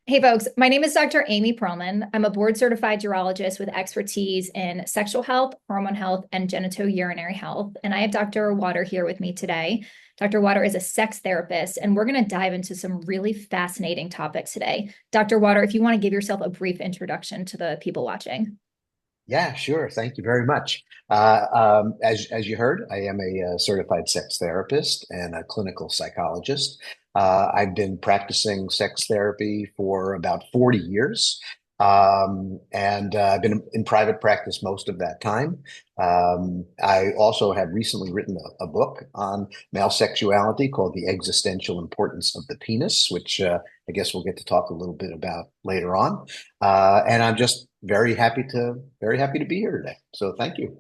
Hey folks, my name is Dr. Amy Pearlman. I'm a board certified urologist with expertise in sexual health, hormone health, and genitourinary health. And I have Dr. Water here with me today. Dr. Water is a sex therapist, and we're going to dive into some really fascinating topics today. Dr. Water, if you want to give yourself a brief introduction to the people watching. Yeah, sure. Thank you very much. As you heard, I am a certified sex therapist and a clinical psychologist. I've been practicing sex therapy for about 40 years, and I've been in private practice most of that time. I also have recently written a book on male sexuality called The Existential Importance of the Penis, which I guess we'll get to talk a little bit about later on. And I'm just very happy to be here today. So thank you.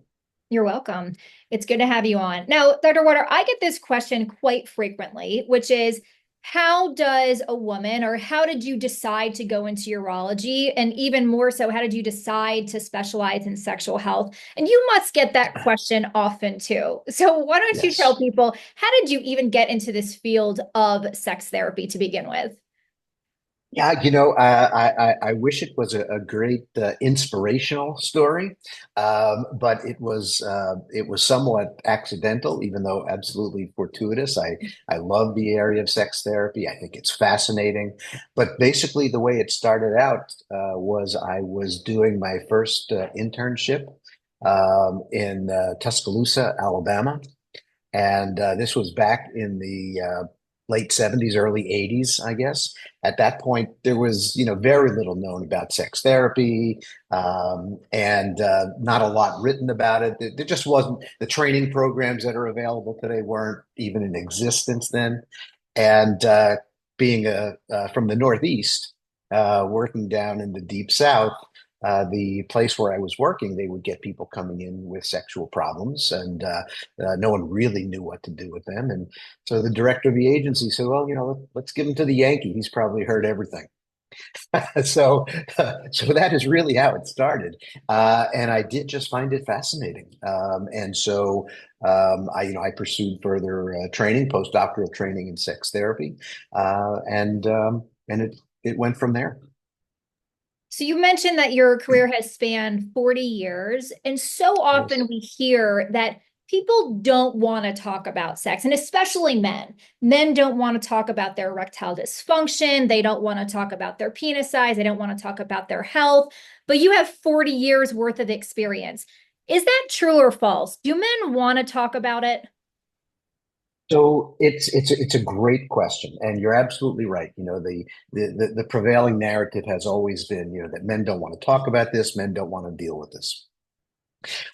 You're welcome. It's good to have you on. Now, Dr. Water, I get this question quite frequently, which is how does a woman, or how did you decide to go into urology? And even more so, how did you decide to specialize in sexual health? And you must get that question often too. So, why don't you tell Yes. people, how did you even get into this field of sex therapy to begin with? Yeah, I wish it was a great inspirational story, but it was somewhat accidental, even though absolutely fortuitous. I love the area of sex therapy. I think it's fascinating. But basically, the way it started out was I was doing my first internship in Tuscaloosa, Alabama. And this was back in the late 70s, early 80s, I guess. At that point, there was, very little known about sex therapy, and not a lot written about it. There just wasn't the training programs that are available today weren't even in existence then. And being from the Northeast, working down in the deep South, the place where I was working, they would get people coming in with sexual problems, and no one really knew what to do with them. And so the director of the agency said, "Well, let's give him to the Yankee. He's probably heard everything." so, so that is really how it started, and I did just find it fascinating. And so I pursued further training, postdoctoral training in sex therapy, and it went from there. So you mentioned that your career has spanned 40 years, and so often Yes. we hear that people don't want to talk about sex, and especially men. Men don't want to talk about their erectile dysfunction. They don't want to talk about their penis size. They don't want to talk about their health. But you have 40 years worth of experience. Is that true or false? Do men want to talk about it? So it's a great question, and you're absolutely right. The prevailing narrative has always been, that men don't want to talk about this, men don't want to deal with this.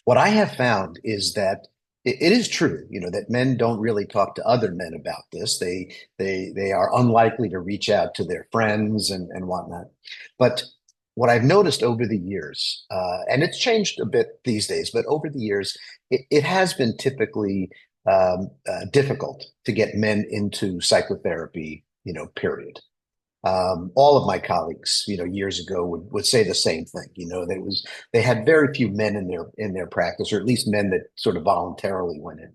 What I have found is that it is true, that men don't really talk to other men about this. They are unlikely to reach out to their friends and whatnot. But what I've noticed over the years, and it's changed a bit these days, but over the years, it has been typically difficult to get men into psychotherapy, period. All of my colleagues, years ago would say the same thing. They had very few men in their practice, or at least men that sort of voluntarily went in.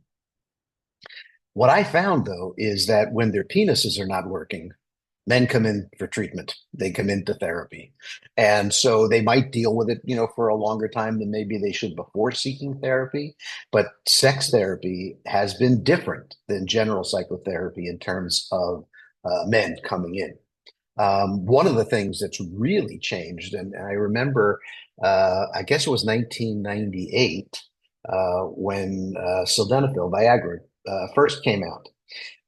What I found though is that when their penises are not working, men come in for treatment. They come into therapy. And so they might deal with it, for a longer time than maybe they should before seeking therapy. But sex therapy has been different than general psychotherapy in terms of men coming in. One of the things that's really changed, and I remember, I guess it was 1998 when Sildenafil, Viagra, first came out.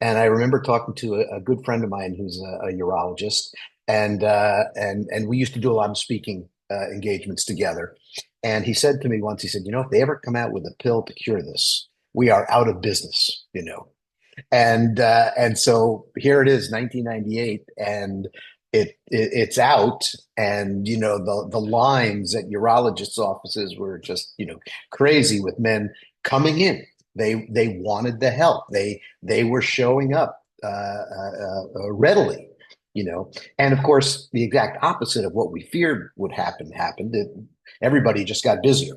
And I remember talking to a good friend of mine who's a urologist, and we used to do a lot of speaking engagements together. And he said to me once, he said, if they ever come out with a pill to cure this, we are out of business. And so here it is, 1998, and it's out, and the lines at urologists' offices were just crazy with men coming in. They wanted the help. They were showing up readily, and of course the exact opposite of what we feared would happen happened. Everybody just got busier.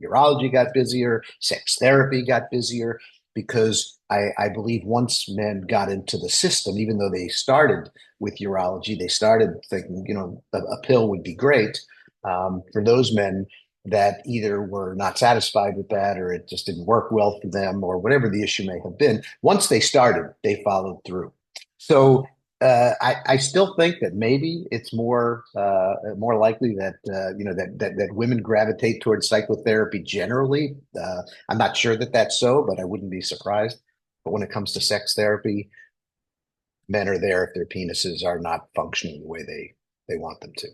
Urology got busier, sex therapy got busier. because I believe once men got into the system, even though they started with urology, they started thinking, a pill would be great. For those men that either were not satisfied with that or it just didn't work well for them or whatever the issue may have been, once they started, they followed through. So I still think that maybe it's more likely that that women gravitate towards psychotherapy generally. I'm not sure that that's so, but I wouldn't be surprised. But when it comes to sex therapy, men are there if their penises are not functioning the way they want them to.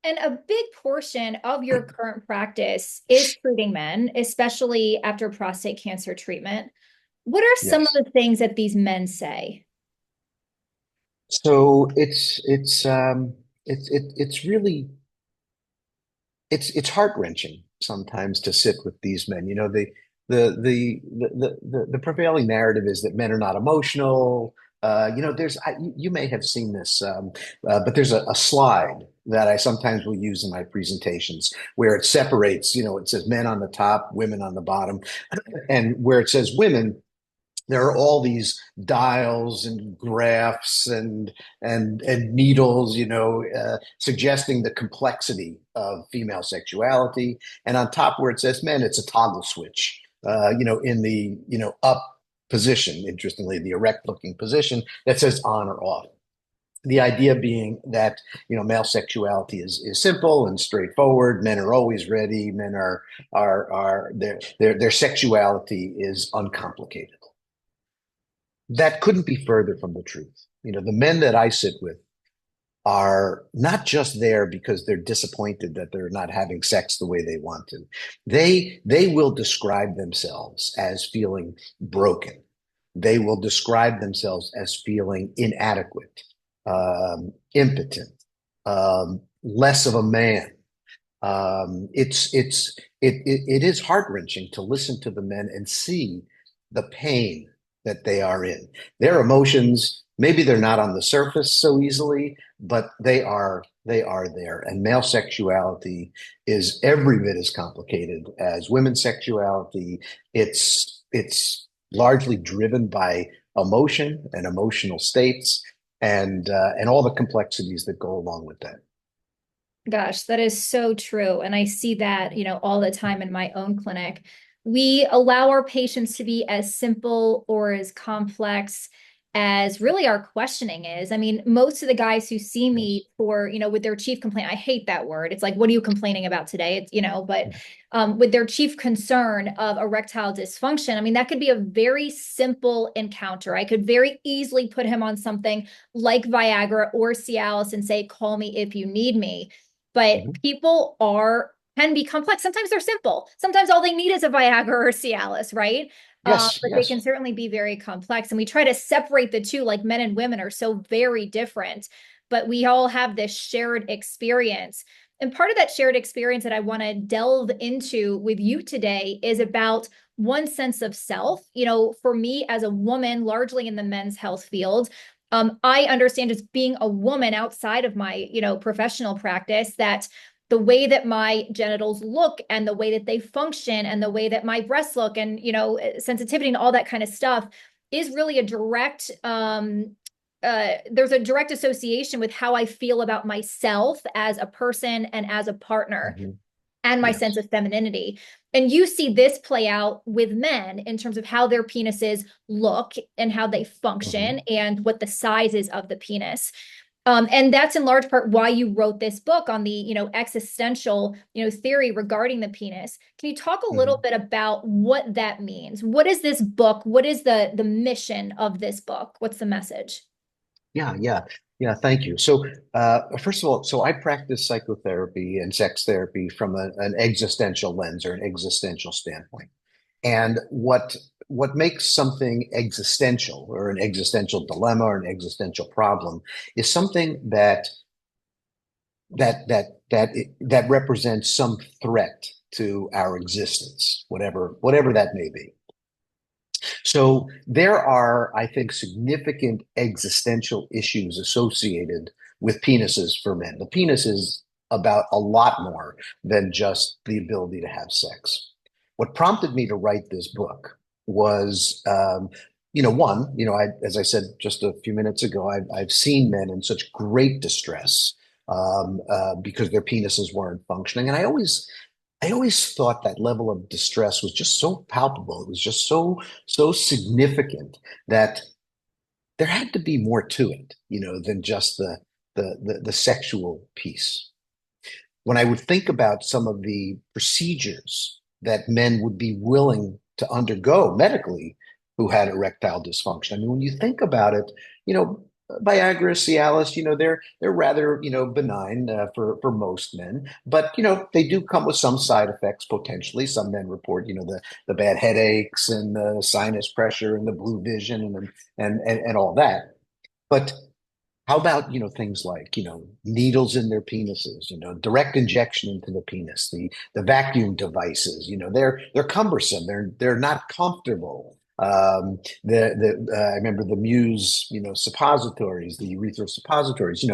And a big portion of your current practice is treating men, especially after prostate cancer treatment. What are some of Yes. the things that these men say? So it's really it's heart-wrenching sometimes to sit with these men. The prevailing narrative is that men are not emotional. You may have seen this, but there's a slide that I sometimes will use in my presentations where it separates. It says men on the top, women on the bottom, and where it says women, there are all these dials and graphs and needles, suggesting the complexity of female sexuality. And on top where it says men, it's a toggle switch, in the up position. Interestingly, the erect looking position that says on or off. The idea being that male sexuality is simple and straightforward. Men are always ready. Men are their sexuality is uncomplicated. That couldn't be further from the truth. The men that I sit with are not just there because they're disappointed that they're not having sex the way they want to. They will describe themselves as feeling broken. They will describe themselves as feeling inadequate, impotent, less of a man. It is heart-wrenching to listen to the men and see the pain that they are in. Their emotions, maybe they're not on the surface so easily, but they are there. And male sexuality is every bit as complicated as women's sexuality. It's largely driven by emotion and emotional states and all the complexities that go along with that. Gosh, that is so true. And I see that, all the time in my own clinic. We allow our patients to be as simple or as complex as really our questioning is. I mean, most of the guys who see Yes. me for, with their chief complaint, I hate that word. It's like, what are you complaining about today? It's, but with their chief concern of erectile dysfunction, I mean, that could be a very simple encounter. I could very easily put him on something like Viagra or Cialis and say, call me if you need me. But Mhm. people can be complex. Sometimes they're simple. Sometimes all they need is a Viagra or Cialis, right? Yes, But they can yes. certainly be very complex. And we try to separate the two, like men and women are so very different, but we all have this shared experience. And part of that shared experience that I want to delve into with you today is about one sense of self. For me as a woman, largely in the men's health field, I understand as being a woman outside of my, professional practice that the way that my genitals look and the way that they function and the way that my breasts look and, sensitivity and all that kind of stuff is really a direct, there's a direct association with how I feel about myself as a person and as a partner Mhm. and my sense Yes. of femininity. And you see this play out with men in terms of how their penises look and how they function Mhm. and what the size is of the penis. And that's in large part why you wrote this book on the, existential, theory regarding the penis. Can you talk a little Mhm. bit about what that means? What is this book? What is the mission of this book? What's the message? Yeah, yeah, yeah. Thank you. So, first of all, so I practice psychotherapy and sex therapy from an existential lens or an existential standpoint. And what makes something existential or an existential dilemma or an existential problem is something that represents some threat to our existence, whatever that may be. So there are, I think, significant existential issues associated with penises for men. The penis is about a lot more than just the ability to have sex. What prompted me to write this book was, as I said just a few minutes ago, I've seen men in such great distress because their penises weren't functioning, and I always thought that level of distress was just so palpable. It was just so significant that there had to be more to it, than just the sexual piece. When I would think about some of the procedures that men would be willing to undergo medically who had erectile dysfunction. I mean, when you think about it, you know, Viagra, Cialis, they're rather, benign for most men, but they do come with some side effects potentially. Some men report, the bad headaches and the sinus pressure and the blue vision and all that. But how about, things like, needles in their penises, direct injection into the penis, the vacuum devices, they're cumbersome, they're not comfortable. I remember the Muse, suppositories, the urethral suppositories,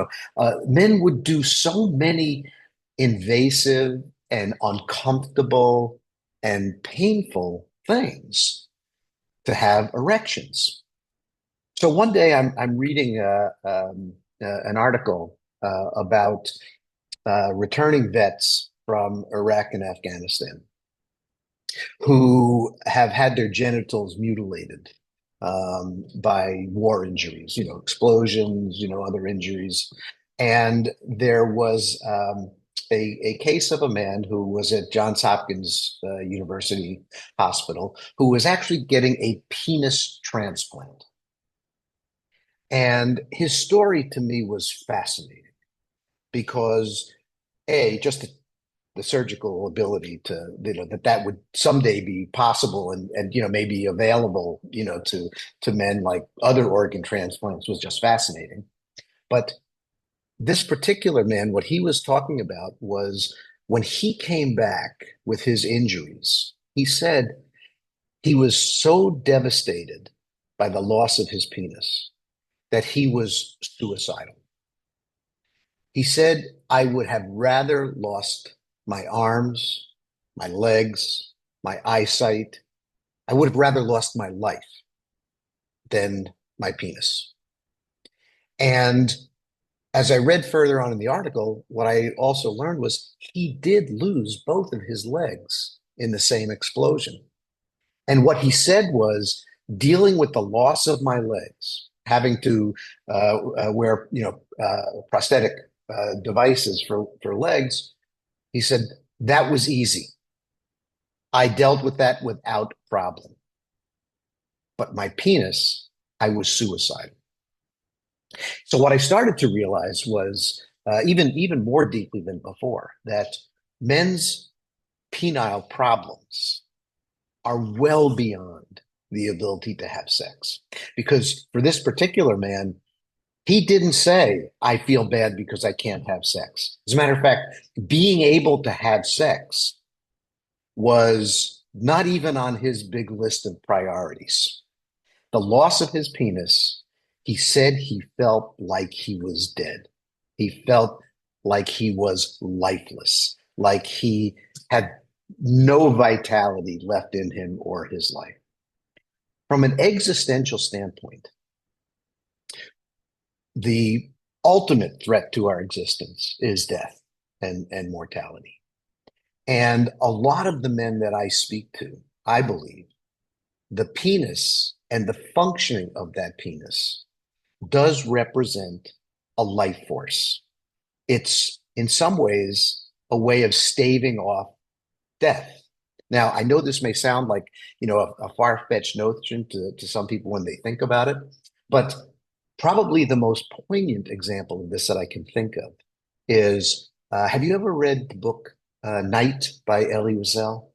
men would do so many invasive and uncomfortable and painful things to have erections. So one day I'm reading an article about returning vets from Iraq and Afghanistan who have had their genitals mutilated by war injuries, explosions, other injuries. And there was a case of a man who was at Johns Hopkins University Hospital who was actually getting a penis transplant. And his story to me was fascinating because just the surgical ability to, that would someday be possible and maybe available, to men like other organ transplants was just fascinating. But this particular man, what he was talking about was when he came back with his injuries, he said he was so devastated by the loss of his penis that he was suicidal. He said, I would have rather lost my arms, my legs, my eyesight. I would have rather lost my life than my penis. And as I read further on in the article, what I also learned was he did lose both of his legs in the same explosion. And what he said was dealing with the loss of my legs, having to wear, prosthetic devices for legs. He said that was easy. I dealt with that without problem. But my penis, I was suicidal. So what I started to realize was even more deeply than before that men's penile problems are well beyond the ability to have sex. Because for this particular man, he didn't say, I feel bad because I can't have sex. As a matter of fact, being able to have sex was not even on his big list of priorities. The loss of his penis, he said he felt like he was dead. He felt like he was lifeless, like he had no vitality left in him or his life. From an existential standpoint, the ultimate threat to our existence is death and mortality. And a lot of the men that I speak to, I believe, the penis and the functioning of that penis does represent a life force. It's in some ways a way of staving off death. Now, I know this may sound like, a far-fetched notion to some people when they think about it, but probably the most poignant example of this that I can think of is, have you ever read the book Night by Elie Wiesel?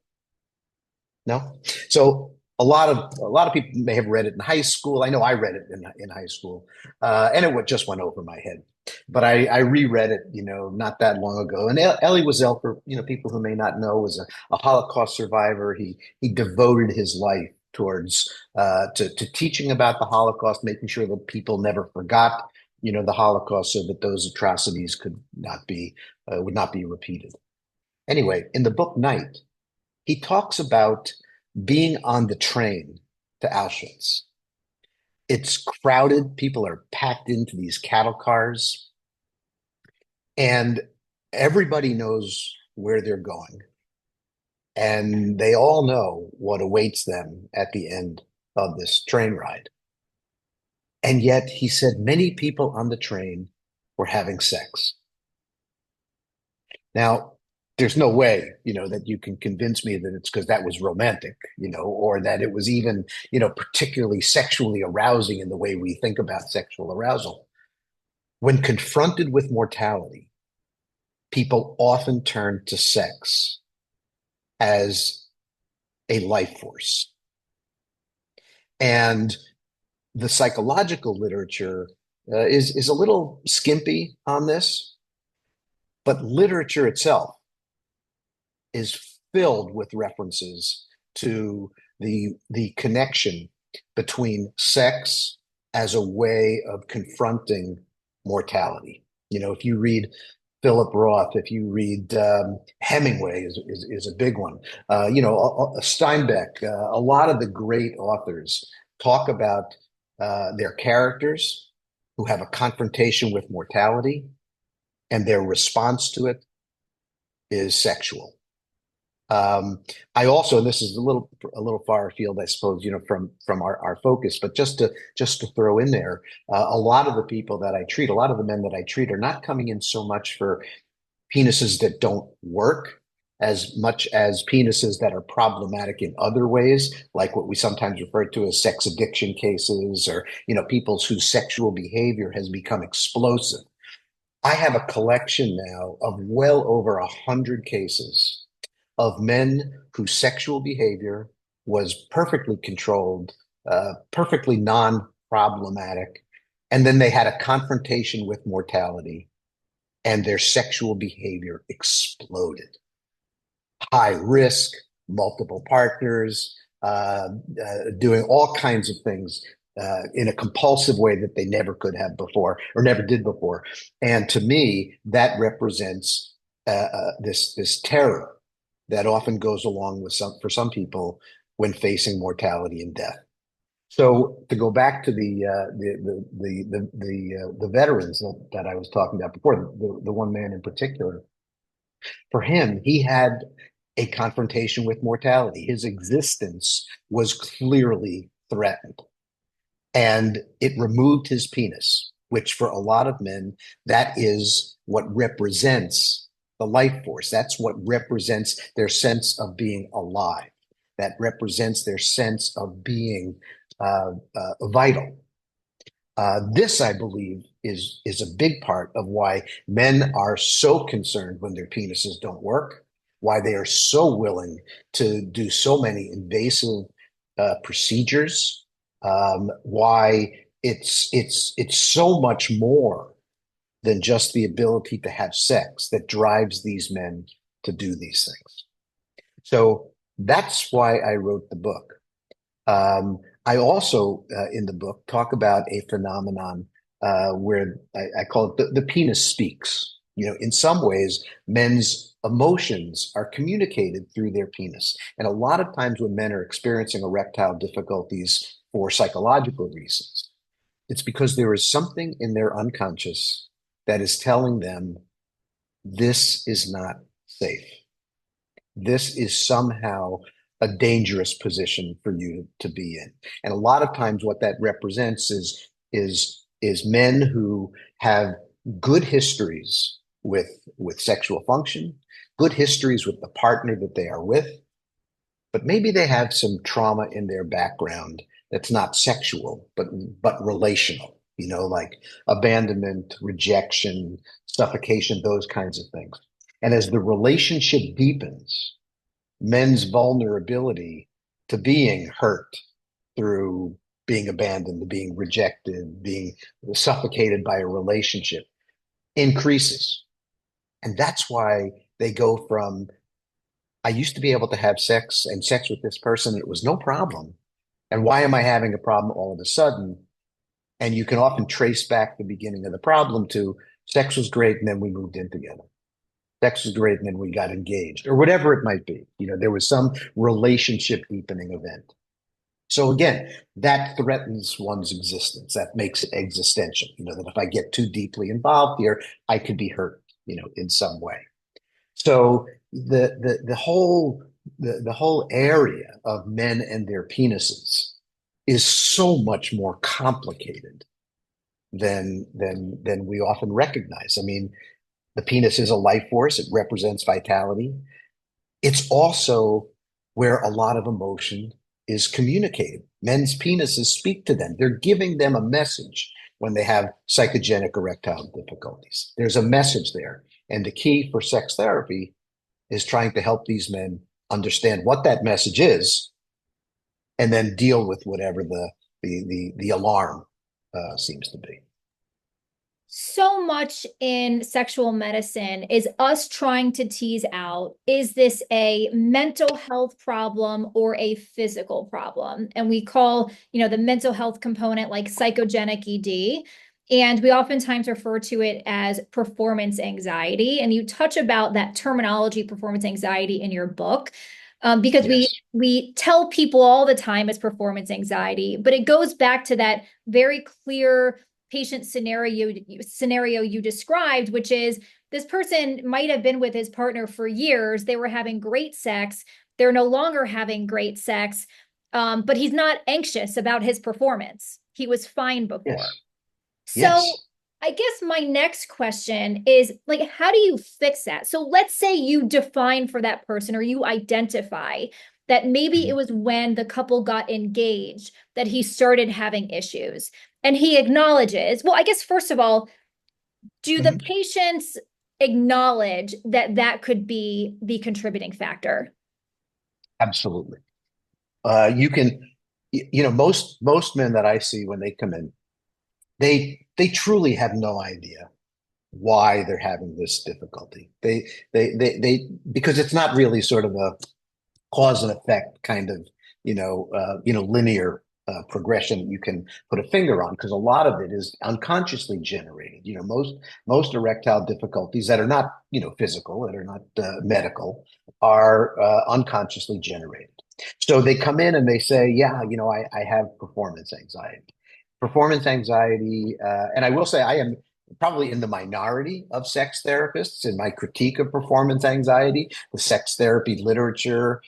No? So a lot of people may have read it in high school. I know I read it in high school, and it just went over my head. But I reread it, not that long ago. And Elie Wiesel, for people who may not know, was a Holocaust survivor. He devoted his life towards to teaching about the Holocaust, making sure that people never forgot, the Holocaust, so that those atrocities would not be repeated. Anyway, in the book Night, he talks about being on the train to Auschwitz. It's crowded. People are packed into these cattle cars, and everybody knows where they're going. And they all know what awaits them at the end of this train ride. And yet, he said many people on the train were having sex. Now, there's no way, that you can convince me that it's because that was romantic, or that it was even, particularly sexually arousing in the way we think about sexual arousal. When confronted with mortality, people often turn to sex as a life force. And the psychological literature is a little skimpy on this, but literature itself is filled with references to the connection between sex as a way of confronting mortality. If you read Philip Roth, if you read Hemingway is a big one. Steinbeck, a lot of the great authors talk about their characters who have a confrontation with mortality, and their response to it is sexual. I also, and this is a little far afield, I suppose, from our focus, but just to throw in there, a lot of the people that I treat, a lot of the men that I treat, are not coming in so much for penises that don't work as much as penises that are problematic in other ways, like what we sometimes refer to as sex addiction cases, or people whose sexual behavior has become explosive. I have a collection now of well over 100 cases of men whose sexual behavior was perfectly controlled, perfectly non-problematic, and then they had a confrontation with mortality, and their sexual behavior exploded. High risk, multiple partners, doing all kinds of things in a compulsive way that they never could have before or never did before. And to me, that represents this terror that often goes along with for some people when facing mortality and death. So to go back to the veterans that I was talking about before, the one man in particular, for him, he had a confrontation with mortality. His existence was clearly threatened, and it removed his penis, which for a lot of men, that is what represents the life force. That's what represents their sense of being alive. That represents their sense of being vital. This, I believe, is a big part of why men are so concerned when their penises don't work, why they are so willing to do so many invasive procedures, why it's so much more than just the ability to have sex that drives these men to do these things. So that's why I wrote the book. I also, in the book, talk about a phenomenon where I call it the penis speaks. In some ways, men's emotions are communicated through their penis. And a lot of times when men are experiencing erectile difficulties for psychological reasons, it's because there is something in their unconscious that is telling them this is not safe. This is somehow a dangerous position for you to be in. And a lot of times what that represents is men who have good histories with sexual function, good histories with the partner that they are with, but maybe they have some trauma in their background that's not sexual, but relational, like abandonment, rejection, suffocation, those kinds of things. And as the relationship deepens, men's vulnerability to being hurt through being abandoned, being rejected, being suffocated by a relationship increases. And that's why they go from, I used to be able to have sex with this person, it was no problem. And why am I having a problem all of a sudden? And you can often trace back the beginning of the problem to sex was great and then we moved in together. Sex was great and then we got engaged, or whatever it might be. There was some relationship deepening event. So again, that threatens one's existence. That makes it existential. That if I get too deeply involved here, I could be hurt, in some way. So the whole area of men and their penises is so much more complicated than we often recognize. I mean, the penis is a life force. It represents vitality. It's also where a lot of emotion is communicated. Men's penises speak to them. They're giving them a message when they have psychogenic erectile difficulties. There's a message there. And the key for sex therapy is trying to help these men understand what that message is and then deal with whatever the alarm seems to be. So much in sexual medicine is us trying to tease out, is this a mental health problem or a physical problem? And we call, the mental health component like psychogenic ED. And we oftentimes refer to it as performance anxiety. And you touch about that terminology, performance anxiety, in your book. Because we Yes. we tell people all the time it's performance anxiety, but it goes back to that very clear patient scenario you described, which is this person might have been with his partner for years. They were having great sex. They're no longer having great sex, but he's not anxious about his performance. He was fine before. Yes. So Yes. I guess my next question is like, how do you fix that? So let's say you define for that person or you identify that maybe it Mhm. was when the couple got engaged that he started having issues. And he acknowledges, well, I guess first of all, do the Mhm. patients acknowledge that that could be the contributing factor? Absolutely. You can, most men that I see when they come in, they truly have no idea why they're having this difficulty. They because it's not really sort of a cause and effect kind of linear progression you can put a finger on, because a lot of it is unconsciously generated. Most erectile difficulties that are not physical, that are not medical, are unconsciously generated. So they come in and they say, yeah, I have performance anxiety. Performance anxiety, and I will say I am probably in the minority of sex therapists in my critique of performance anxiety. The sex therapy literature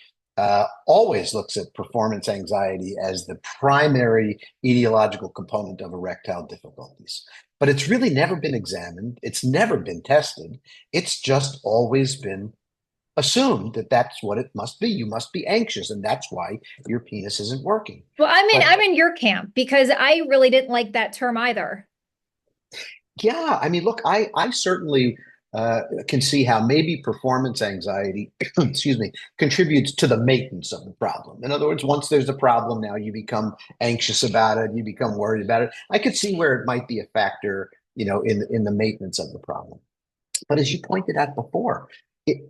always looks at performance anxiety as the primary etiological component of erectile difficulties. But it's really never been examined. It's never been tested. It's just always been assumed that that's what it must be. You must be anxious, and that's why your penis isn't working. Well, I'm But in your camp because I really didn't like that term either. yeah, I mean, look, I certainly can see how maybe performance anxiety, excuse me, contributes to the maintenance of the problem. In other words, once there's a problem, now you become anxious about it, you become worried about it. I could see where it might be a factor, in the maintenance of the problem. But as you pointed out before,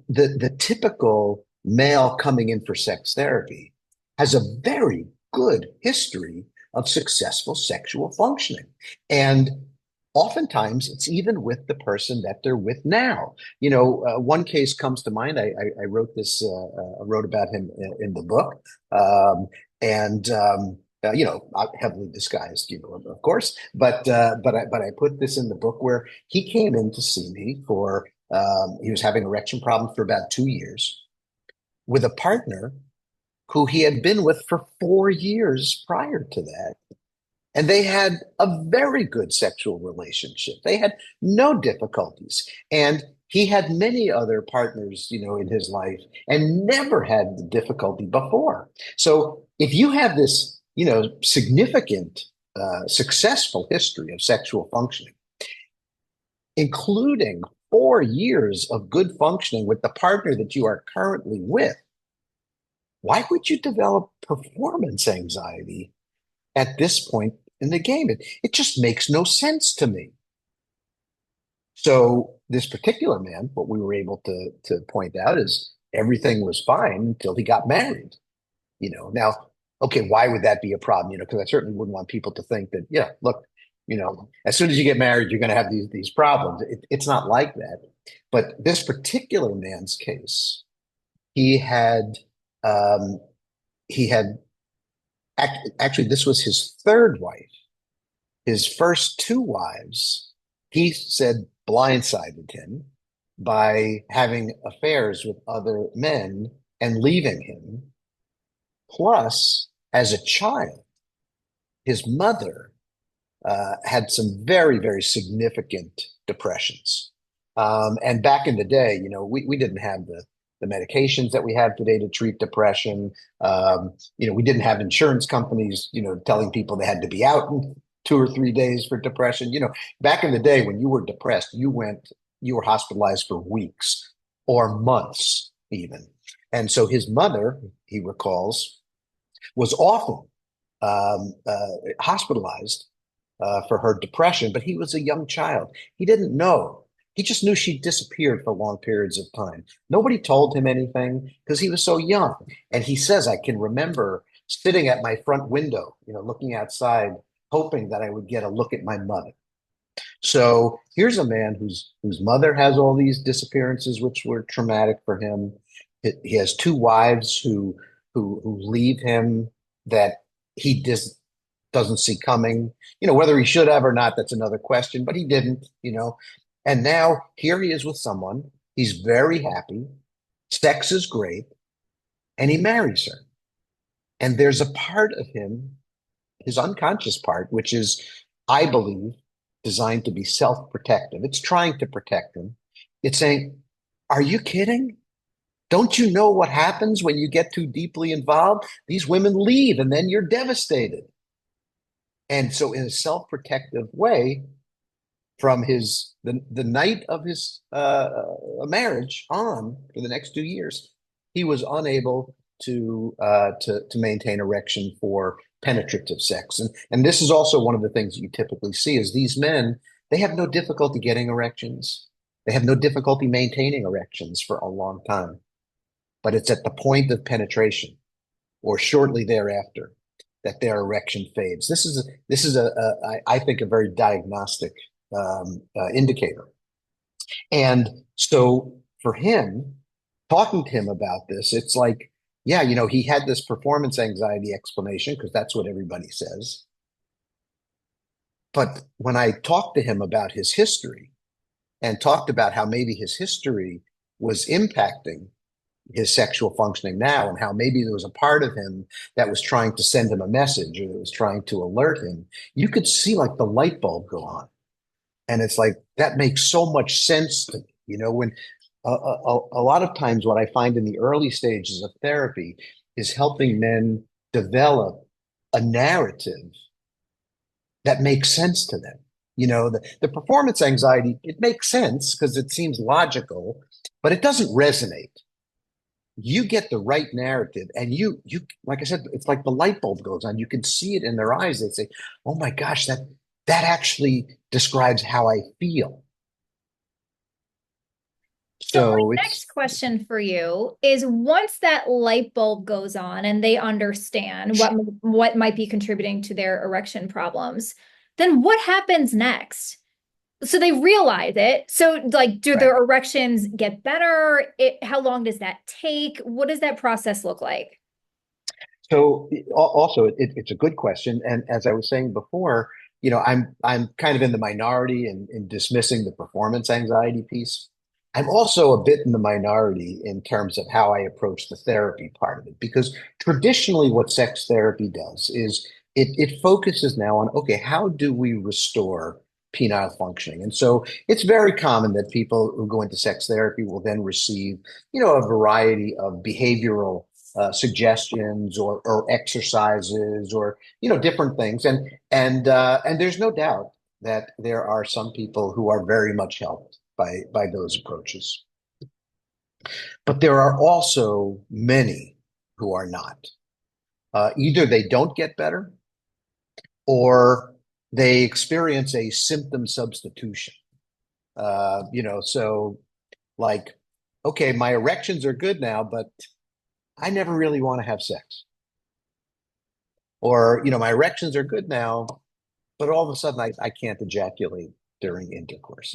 the typical male coming in for sex therapy has a very good history of successful sexual functioning. And oftentimes it's even with the person that they're with now. One case comes to mind. I wrote this, wrote about him in the book. And heavily disguised, of course. But I put this in the book where he came in to see me for he was having erection problems for about 2 years with a partner who he had been with for 4 years prior to that. And they had a very good sexual relationship. They had no difficulties. And he had many other partners, in his life and never had the difficulty before. So if you have this, significant, successful history of sexual functioning, including 4 years of good functioning with the partner that you are currently with, why would you develop performance anxiety at this point in the game? It just makes no sense to me. So this particular man, what we were able to point out is everything was fine until he got married. Now, okay, why would that be a problem? Because I certainly wouldn't want people to think that, yeah, look, as soon as you get married, you're going to have these problems. It's not like that. But this particular man's case, he had um, he had Actually, this was his third wife. His first two wives, he said, blindsided him by having affairs with other men and leaving him. Plus, as a child, his mother had some very, very significant depressions. And back in the day, we didn't have the medications that we have today to treat depression. We didn't have insurance companies, telling people they had to be out in 2 or 3 days for depression. Back in the day when you were depressed, you were hospitalized for weeks or months even. And so his mother, he recalls, was often hospitalized for her depression, but he was a young child. He didn't know. He just knew she disappeared for long periods of time. Nobody told him anything because he was so young. And he says, I can remember sitting at my front window, looking outside, hoping that I would get a look at my mother. So here's a man whose mother has all these disappearances, which were traumatic for him. He has two wives who leave him that he doesn't see coming. Whether he should have or not, that's another question, but he didn't. And now here he is with someone. He's very happy. Sex is great. And he marries her. And there's a part of him, his unconscious part, which is, I believe, designed to be self-protective. It's trying to protect him. It's saying, are you kidding? Don't you know what happens when you get too deeply involved? These women leave and then you're devastated. And so in a self-protective way, from the night of his marriage on for the next 2 years, he was unable to maintain erection for penetrative sex. And this is also one of the things you typically see is these men, they have no difficulty getting erections. They have no difficulty maintaining erections for a long time. But it's at the point of penetration or shortly thereafter that their erection fades. This is I think a very diagnostic indicator. And so for him, talking to him about this, it's like, yeah, he had this performance anxiety explanation because that's what everybody says. But when I talked to him about his history and talked about how maybe his history was impacting his sexual functioning now and how maybe there was a part of him that was trying to send him a message or that was trying to alert him, you could see like the light bulb go on. And it's like, that makes so much sense to me. When a lot of times what I find in the early stages of therapy is helping men develop a narrative that makes sense to them. The performance anxiety, it makes sense because it seems logical, but it doesn't resonate. You get the right narrative and you like I said, it's like the light bulb goes on. You can see it in their eyes. They say, oh my gosh, that actually describes how I feel. So my So next question for you is once that light bulb goes on and they understand what might be contributing to their erection problems, then what happens next? So they realize it. So like, do right. their erections get better? How long does that take? What does that process look like? So also it's a good question. And as I was saying before, I'm kind of in the minority in dismissing the performance anxiety piece. I'm also a bit in the minority in terms of how I approach the therapy part of it, because traditionally what sex therapy does is it focuses now on, okay, how do we restore penile functioning? And so it's very common that people who go into sex therapy will then receive, a variety of behavioral suggestions or exercises or different things, and there's no doubt that there are some people who are very much helped by those approaches, but there are also many who are not. Either they don't get better or they experience a symptom substitution. So like, okay, my erections are good now, but I never really want to have sex. Or, my erections are good now, but all of a sudden I can't ejaculate during intercourse.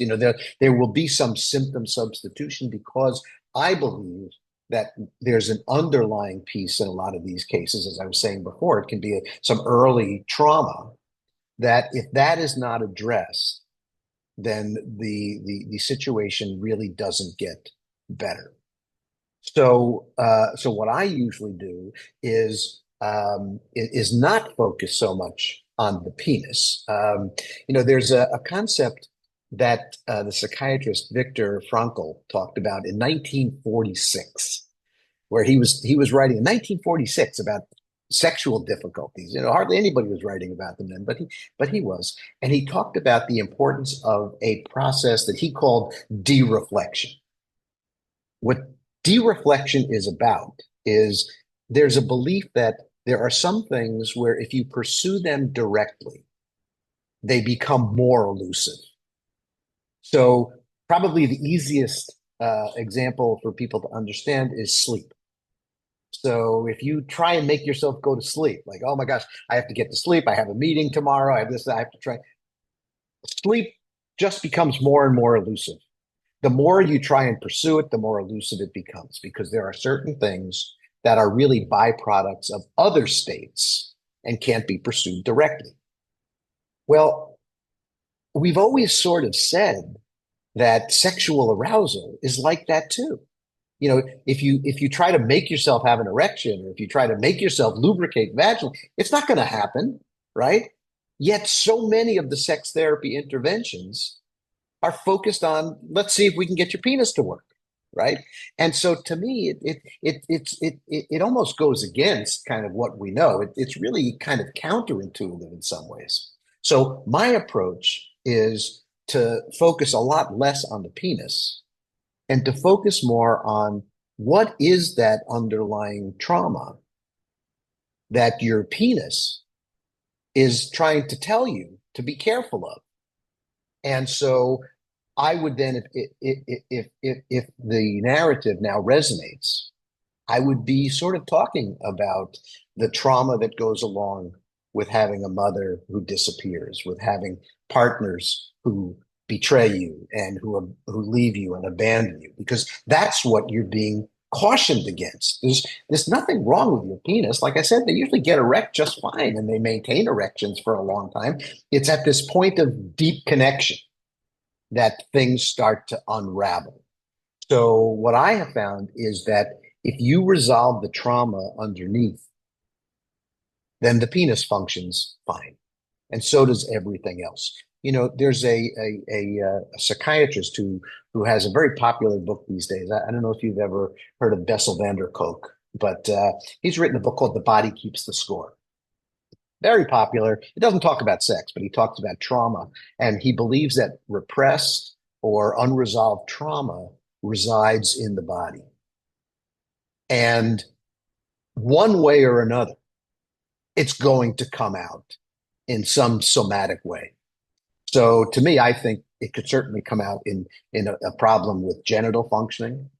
There will be some symptom substitution because I believe that there's an underlying piece in a lot of these cases, as I was saying before. It can be some early trauma that if that is not addressed, then the situation really doesn't get better. So what I usually do is not focus so much on the penis. There's a concept that the psychiatrist Viktor Frankl talked about in 1946, where he was writing in 1946 about sexual difficulties. Hardly anybody was writing about them then, but he was, and he talked about the importance of a process that he called dereflection. What dereflection is about is there's a belief that there are some things where if you pursue them directly, they become more elusive. So probably the easiest example for people to understand is sleep. So if you try and make yourself go to sleep, like, oh my gosh, I have to get to sleep. I have a meeting tomorrow. I have this, I have to try. Sleep just becomes more and more elusive. The more you try and pursue it, the more elusive it becomes because there are certain things that are really byproducts of other states and can't be pursued directly. Well, we've always sort of said that sexual arousal is like that too. If you try to make yourself have an erection or if you try to make yourself lubricate vaginally, it's not going to happen, right? Yet so many of the sex therapy interventions are focused on let's see if we can get your penis to work, right? And so to me, it almost goes against kind of what we know. It's really kind of counterintuitive in some ways. So my approach is to focus a lot less on the penis and to focus more on what is that underlying trauma that your penis is trying to tell you to be careful of. And so I would then, if the narrative now resonates, I would be sort of talking about the trauma that goes along with having a mother who disappears, with having partners who betray you and who leave you and abandon you, because that's what you're being cautioned against. There's nothing wrong with your penis. Like I said, they usually get erect just fine and they maintain erections for a long time. It's at this point of deep connection that things start to unravel. So what I have found is that if you resolve the trauma underneath, then the penis functions fine, and so does everything else. There's a psychiatrist who has a very popular book these days. I don't know if you've ever heard of Bessel van der Kolk, but he's written a book called The Body Keeps the Score. Very popular. It doesn't talk about sex, but he talks about trauma, and he believes that repressed or unresolved trauma resides in the body. And one way or another, it's going to come out in some somatic way. So to me, I think it could certainly come out in a problem with genital functioning.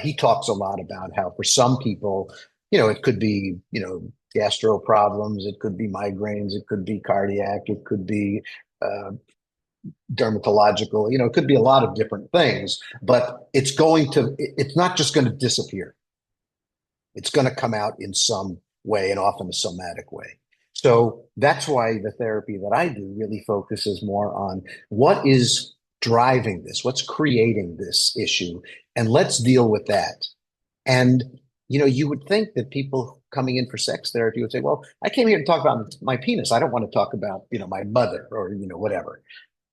He talks a lot about how for some people, it could be, gastro problems, it could be migraines, it could be cardiac, it could be dermatological, it could be a lot of different things, but it's not just going to disappear. It's going to come out in some way and often a somatic way. So that's why the therapy that I do really focuses more on what is driving this, what's creating this issue, and let's deal with that. And, you would think that people coming in for sex therapy would say, well, I came here to talk about my penis. I don't want to talk about, my mother or, whatever.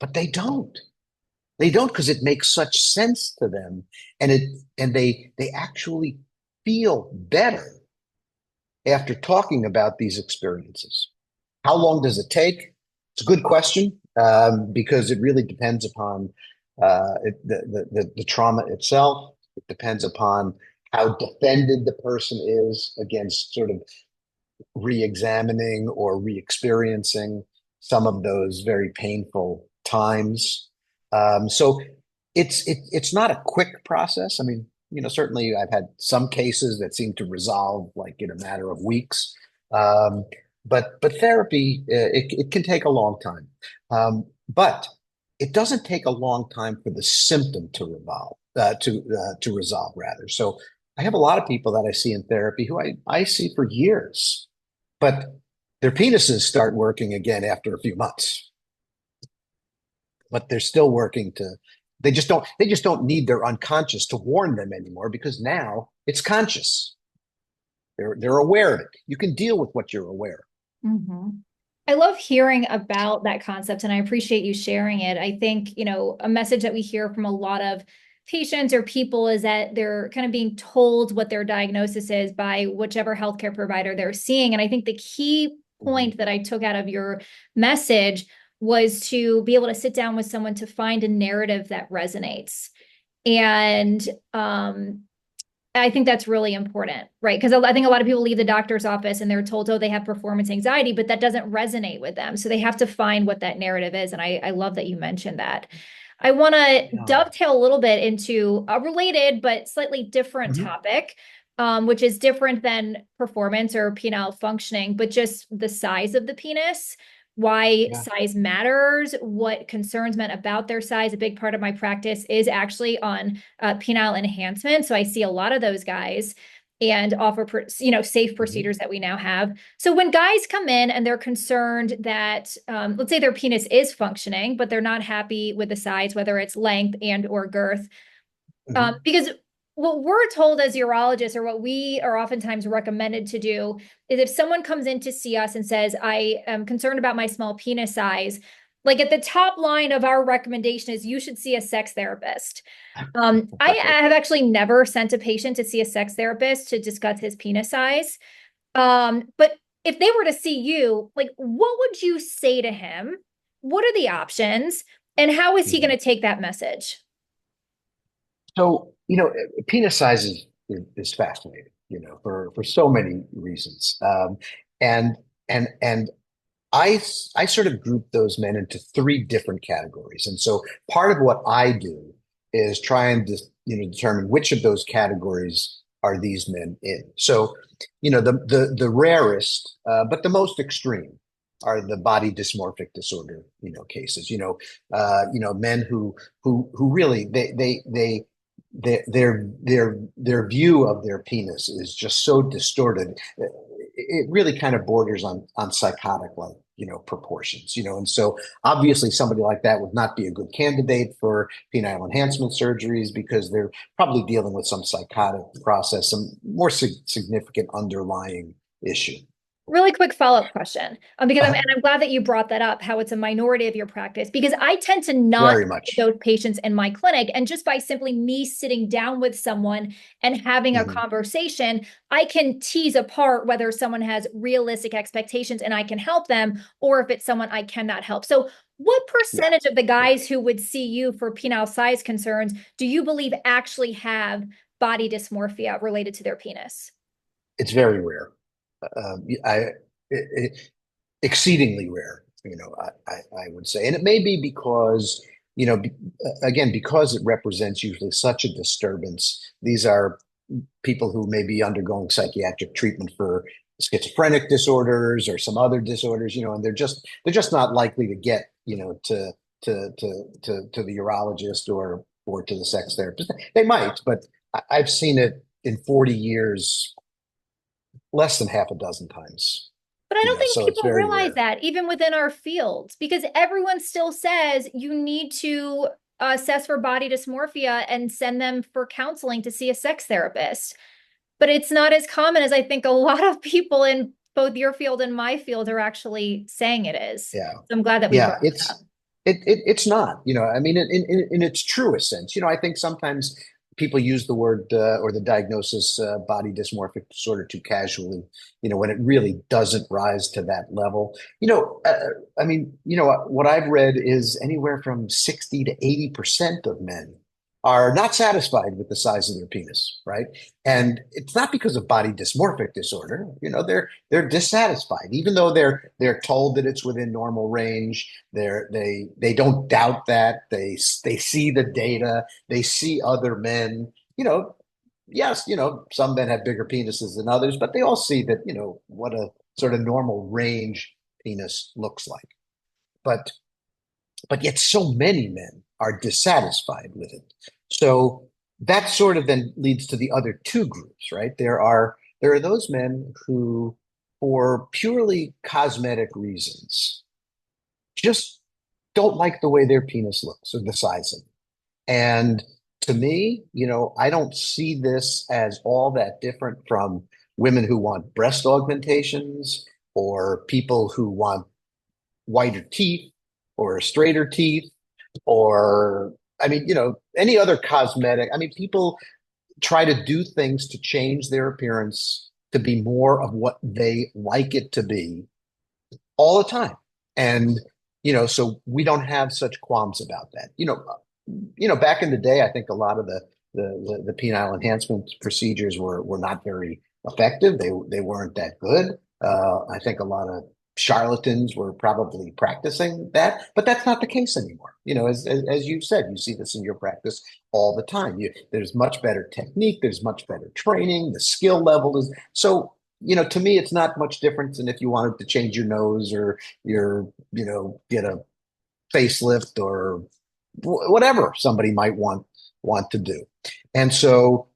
But they don't. They don't because it makes such sense to them. And they actually feel better after talking about these experiences. How long does it take? It's a good question because it really depends upon the trauma itself. It depends upon how defended the person is against sort of re-examining or re-experiencing some of those very painful times. So it's not a quick process. I mean, certainly I've had some cases that seem to resolve like in a matter of weeks. But therapy, it can take a long time. But it doesn't take a long time for the symptom to resolve rather. So I have a lot of people that I see in therapy who I see for years, but their penises start working again after a few months, but they're still working to, they just don't need their unconscious to warn them anymore because now it's conscious. They're aware of it. You can deal with what you're aware. Mhm. I love hearing about that concept and I appreciate you sharing it. I think, a message that we hear from a lot of patients or people is that they're kind of being told what their diagnosis is by whichever healthcare provider they're seeing. And I think the key Mhm. point that I took out of your message was to be able to sit down with someone to find a narrative that resonates. And I think that's really important, right? Because I think a lot of people leave the doctor's office and they're told, oh, they have performance anxiety, but that doesn't resonate with them. So they have to find what that narrative is. And I love that you mentioned that. I want to Yeah. dovetail a little bit into a related but slightly different Mhm. topic, which is different than performance or penile functioning, but just the size of the penis, why Yeah. size matters, what concerns meant about their size. A big part of my practice is actually on penile enhancement. So I see a lot of those guys and offer, safe Mhm. procedures that we now have. So when guys come in and they're concerned that, let's say their penis is functioning, but they're not happy with the size, whether it's length and or girth, Mhm. because what we're told as urologists, or what we are oftentimes recommended to do, is if someone comes in to see us and says, I am concerned about my small penis size, like at the top line of our recommendation is you should see a sex therapist. I Okay. have actually never sent a patient to see a sex therapist to discuss his penis size. But if they were to see you, like, what would you say to him? What are the options? And how is he going Mhm. to take that message? So, penis size is fascinating, for so many reasons. And and I sort of group those men into three different categories. And so part of what I do is try and determine which of those categories are these men in. So, the rarest, but the most extreme are the body dysmorphic disorder, cases. Men who really their view of their penis is just so distorted. It really kind of borders on psychotic like proportions, and so obviously somebody like that would not be a good candidate for penile enhancement surgeries because they're probably dealing with some psychotic process, some more significant underlying issue. Really quick follow-up question, because Uh, I'm glad that you brought that up, how it's a minority of your practice, because I tend to not very see much. those patients in my clinic, and just by simply me sitting down with someone and having a Mhm. conversation, I can tease apart whether someone has realistic expectations and I can help them, or if it's someone I cannot help. So, what Yeah, percentage of the yeah, guys who would see you for penile size concerns do you believe actually have body dysmorphia related to their penis? it's very rare. It, exceedingly rare, I would say. And it may be because, you know, again, because it represents usually such a disturbance. These are people who may be undergoing psychiatric treatment for schizophrenic disorders or some other disorders, and they're just not likely to get, to the urologist or to the sex therapist. They might, but I've seen it in 40 years less than half a dozen times, But I don't think so it's people very realize rare. that even within our fields, because everyone still says you need to assess for body dysmorphia and send them for counseling to see a sex therapist. But it's not as common as I think a lot of people in both your field and my field are actually saying it is. Yeah. So I'm glad that we Yeah, brought it up. it's not, I mean, in its truest sense, I think sometimes people use the word or the diagnosis body dysmorphic disorder too casually, when it really doesn't rise to that level. I mean, what I've read is anywhere from 60 to 80% of men are not satisfied with the size of their penis, right? And it's not because of body dysmorphic disorder. They're dissatisfied, even though they're told that it's within normal range. They don't doubt that. They see the data. They see other men. Yes, some men have bigger penises than others, but they all see that what a sort of normal range penis looks like. But yet so many men are dissatisfied with it. So that sort of then leads to the other two groups, right? There are those men who, for purely cosmetic reasons, just don't like the way their penis looks or the size of it. And to me, I don't see this as all that different from women who want breast augmentations or people who want whiter teeth or straighter teeth or, I mean, any other cosmetic. I mean, people try to do things to change their appearance to be more of what they like it to be all the time. And, so we don't have such qualms about that. Back in the day, I think a lot of the penile enhancement procedures were not very effective. They weren't that good. I think a lot of charlatans were probably practicing that, but that's not the case anymore. As you said, you see this in your practice all the time. There's much better technique. There's much better training. The skill level is so. To me, it's not much different than if you wanted to change your nose or get a facelift or whatever somebody might want to do. And so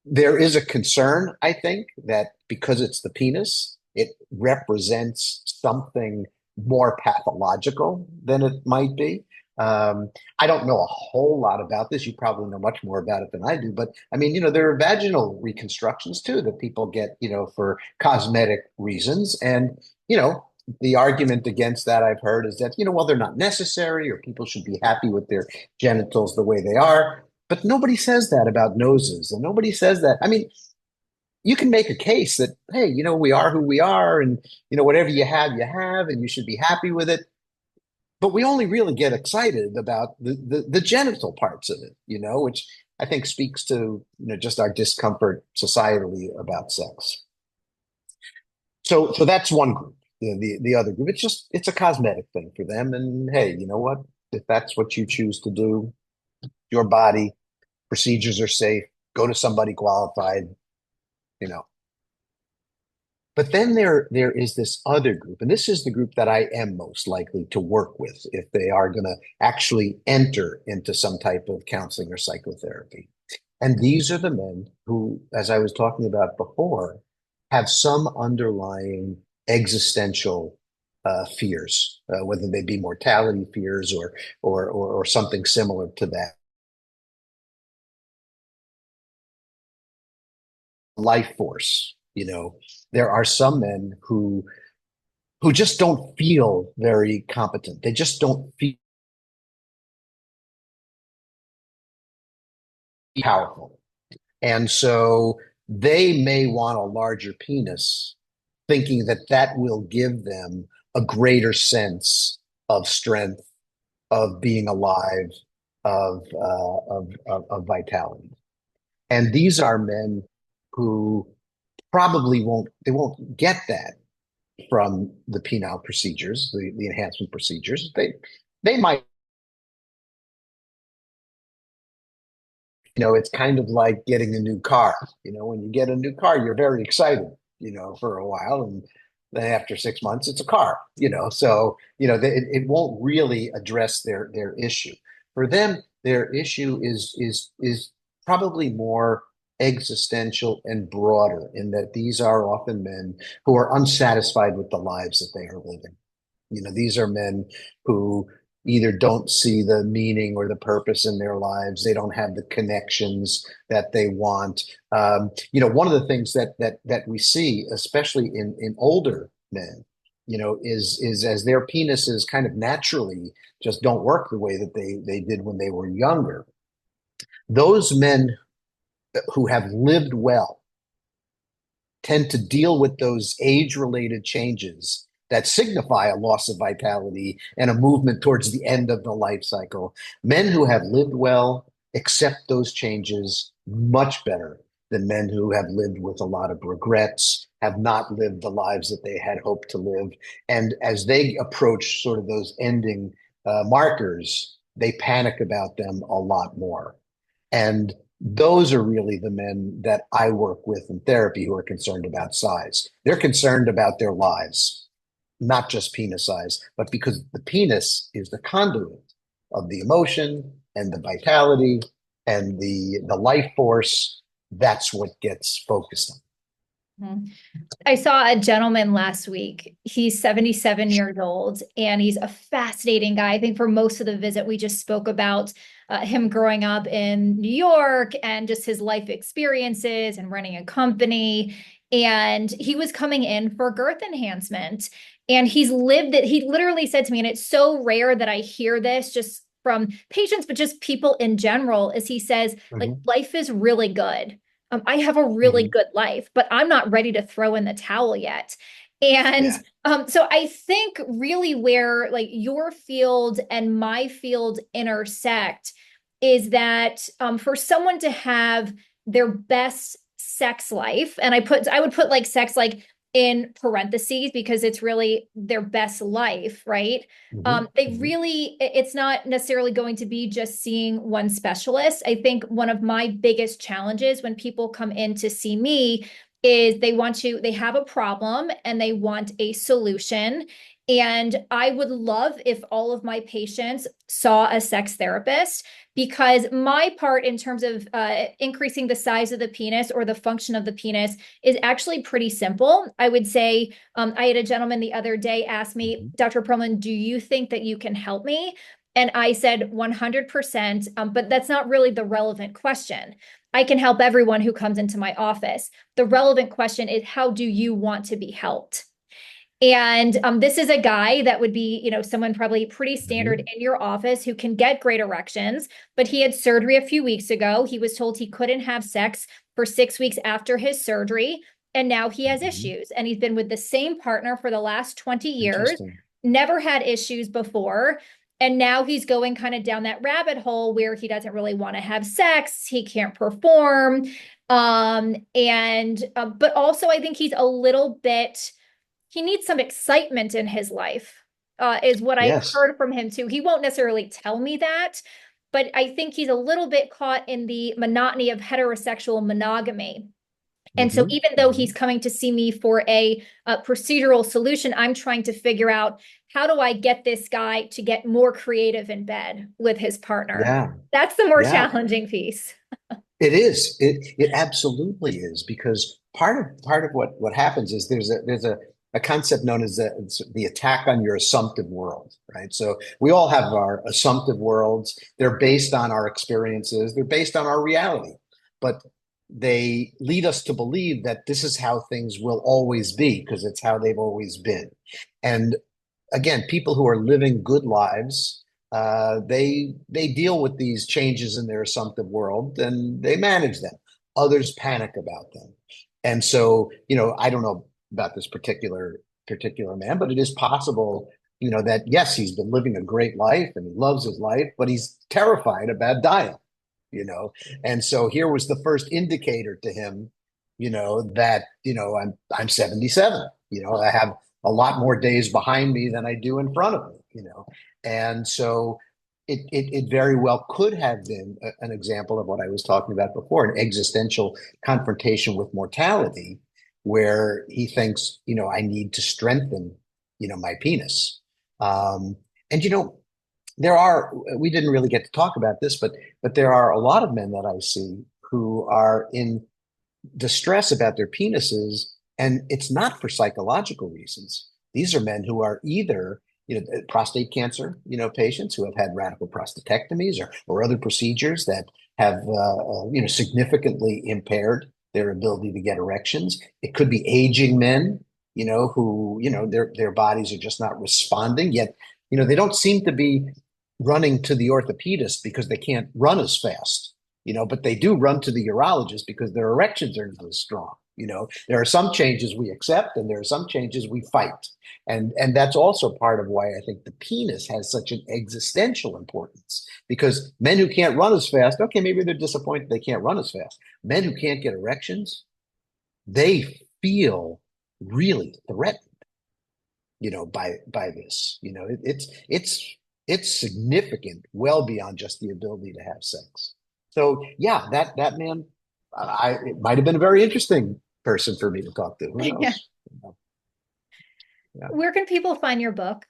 there is a concern, I think, that because it's the penis, it represents something more pathological than it might be. I don't know a whole lot about this. You probably know much more about it than I do. But I mean, there are vaginal reconstructions too that people get, for cosmetic reasons. And, the argument against that I've heard is that, well, they're not necessary or people should be happy with their genitals the way they are. But nobody says that about noses, and nobody says that. I mean, you can make a case that, hey, we are who we are, and whatever you have, and you should be happy with it. But we only really get excited about the genital parts of it, which I think speaks to just our discomfort societally about sex. So that's one group. The other group, it's a cosmetic thing for them. And hey, you know what? If that's what you choose to do, your body, procedures are safe. Go to somebody qualified, you know. But then there is this other group, and this is the group that I am most likely to work with if they are going to actually enter into some type of counseling or psychotherapy. And these are the men who, as I was talking about before, have some underlying existential fears, whether they be mortality fears or something similar to that. Life force, there are some men who just don't feel very competent. They just don't feel powerful. And so they may want a larger penis, thinking that that will give them a greater sense of strength, of being alive, of vitality. And these are men who probably won't get that from the penile procedures, the enhancement procedures. They might, it's kind of like getting a new car. When you get a new car, you're very excited, for a while, and then after 6 months, it's a car. So it won't really address their issue. For them, their issue is probably more existential and broader in that these are often men who are unsatisfied with the lives that they are living. These are men who either don't see the meaning or the purpose in their lives. They don't have the connections that they want. One of the things that we see, especially in older men, is as their penises kind of naturally just don't work the way that they did when they were younger. Those men who have lived well tend to deal with those age-related changes that signify a loss of vitality and a movement towards the end of the life cycle. Men who have lived well accept those changes much better than men who have lived with a lot of regrets, have not lived the lives that they had hoped to live. And as they approach sort of those ending markers, they panic about them a lot more. And those are really the men that I work with in therapy who are concerned about size. They're concerned about their lives, not just penis size, but because the penis is the conduit of the emotion and the vitality and the life force, that's what gets focused on. Mhm. I saw a gentleman last week. He's 77 years old and he's a fascinating guy. I think for most of the visit, we just spoke about him growing up in New York and just his life experiences and running a company. And he was coming in for girth enhancement. And he's lived it. He literally said to me, and it's so rare that I hear this just from patients, but just people in general, is he says, like, Mhm, life is really good. I have a really mhm. good life, but I'm not ready to throw in the towel yet. And Yeah. so I think really where like your field and my field intersect is that for someone to have their best sex life, and I would put like sex like in parentheses because it's really their best life, right? Mhm, They mhm. really, it's not necessarily going to be just seeing one specialist. I think one of my biggest challenges when people come in to see me is they have a problem and they want a solution. And I would love if all of my patients saw a sex therapist because my part in terms of increasing the size of the penis or the function of the penis is actually pretty simple. I would say I had a gentleman the other day ask me, Mhm. Dr. Pearlman, do you think that you can help me? And I said 100%, but that's not really the relevant question. I can help everyone who comes into my office. The relevant question is, how do you want to be helped? And this is a guy that would be, someone probably pretty standard Mhm. in your office who can get great erections, but he had surgery a few weeks ago. He was told he couldn't have sex for 6 weeks after his surgery. And now he has Mhm. issues. And he's been with the same partner for the last 20 years, Interesting. never had issues before. And now he's going kind of down that rabbit hole where he doesn't really want to have sex. He can't perform. But also, I think he's a little bit he needs some excitement in his life, is what I've Yes. heard from him too. He won't necessarily tell me that, but I think he's a little bit caught in the monotony of heterosexual monogamy. And so Mhm, even though he's mhm. coming to see me for a procedural solution, I'm trying to figure out how do I get this guy to get more creative in bed with his partner. Yeah. That's the more Yeah. challenging piece. It is. It absolutely is because part of what happens is there's a concept known as the attack on your assumptive world, right? So we all have our assumptive worlds. They're based on our experiences. They're based on our reality, but they lead us to believe that this is how things will always be because it's how they've always been. And again, people who are living good lives, they deal with these changes in their assumptive world and they manage them. Others panic about them, and so I don't know about this particular man, but it is possible that yes, he's been living a great life and he loves his life, but he's terrified about dying. You know, and so here was the first indicator to him, that I'm 77. I have a lot more days behind me than I do in front of me. And so it very well could have been an example of what I was talking about before, an existential confrontation with mortality, where he thinks, I need to strengthen, my penis. Um, and we didn't really get to talk about this, but there are a lot of men that I see who are in distress about their penises, and it's not for psychological reasons. These are men who are either, prostate cancer, patients who have had radical prostatectomies or other procedures that have, significantly impaired their ability to get erections. It could be aging men, who, their bodies are just not responding yet. They don't seem to be running to the orthopedist because they can't run as fast, but they do run to the urologist because their erections are not as strong. There are some changes we accept and there are some changes we fight. And that's also part of why I think the penis has such an existential importance, because men who can't run as fast, okay, maybe they're disappointed they can't run as fast. Men who can't get erections, they feel really threatened, by this. It's significant, well beyond just the ability to have sex. So yeah, that man, it might have been a very interesting person for me to talk to. Who Yeah. knows? Yeah. Where can people find your book?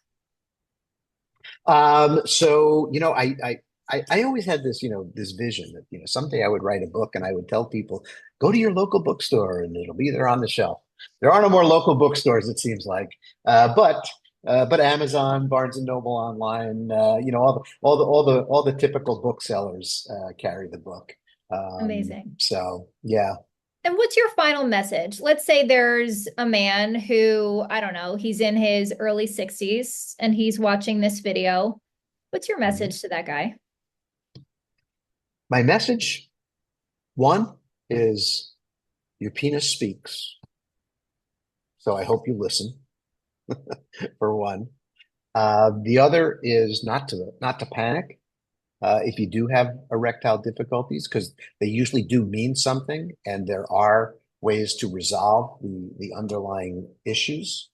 So I I always had this, this vision that, someday I would write a book and I would tell people, go to your local bookstore and it'll be there on the shelf. There are no more local bookstores, it seems like. But Amazon, Barnes and Noble online, all the typical booksellers carry the book. Amazing. So yeah. And what's your final message? Let's say there's a man who, I don't know, he's in his early 60s and he's watching this video. What's your message to that guy? My message, one, is your penis speaks. So I hope you listen, for one. The other is not to panic if you do have erectile difficulties, because they usually do mean something, and there are ways to resolve the underlying issues.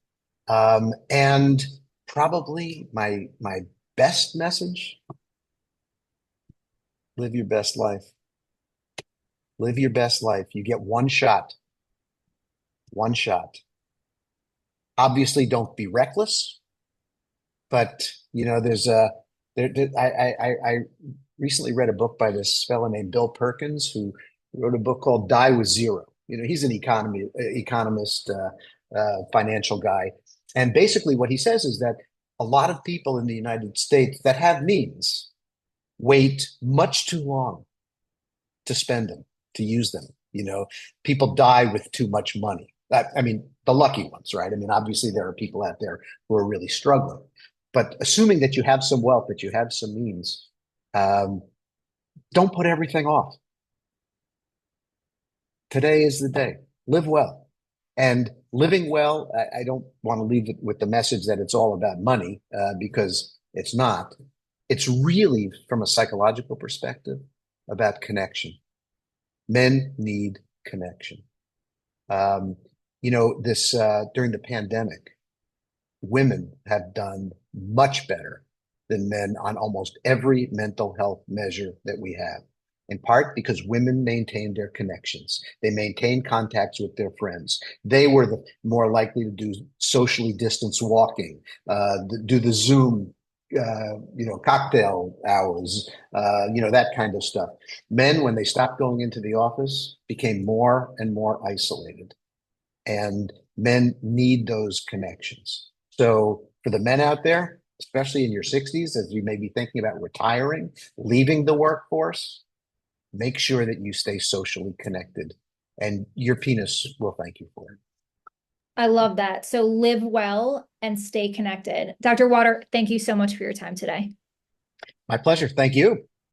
And probably my best message: live your best life. Live your best life. You get one shot. One shot. Obviously, don't be reckless, but there's a I recently read a book by this fellow named Bill Perkins, who wrote a book called Die with Zero. He's an economist, financial guy, and basically what he says is that a lot of people in the United States that have means wait much too long to spend them, to use them. People die with too much money. I mean, the lucky ones, right? I mean, obviously there are people out there who are really struggling. But assuming that you have some wealth, that you have some means, um, don't put everything off. Today is the day. Live well. And living well, I don't want to leave it with the message that it's all about money, because it's not. It's really, from a psychological perspective, about connection. Men need connection. This during the pandemic, women have done much better than men on almost every mental health measure that we have, in part because women maintained their connections. They maintained contacts with their friends. They were more likely to do socially distanced walking, do the Zoom, cocktail hours, that kind of stuff. Men, when they stopped going into the office, became more and more isolated. And men need those connections. So for the men out there, especially in your 60s, as you may be thinking about retiring, leaving the workforce, make sure that you stay socially connected, and your penis will thank you for it. I love that. So live well and stay connected. Dr. Water, thank you so much for your time today. My pleasure. Thank you.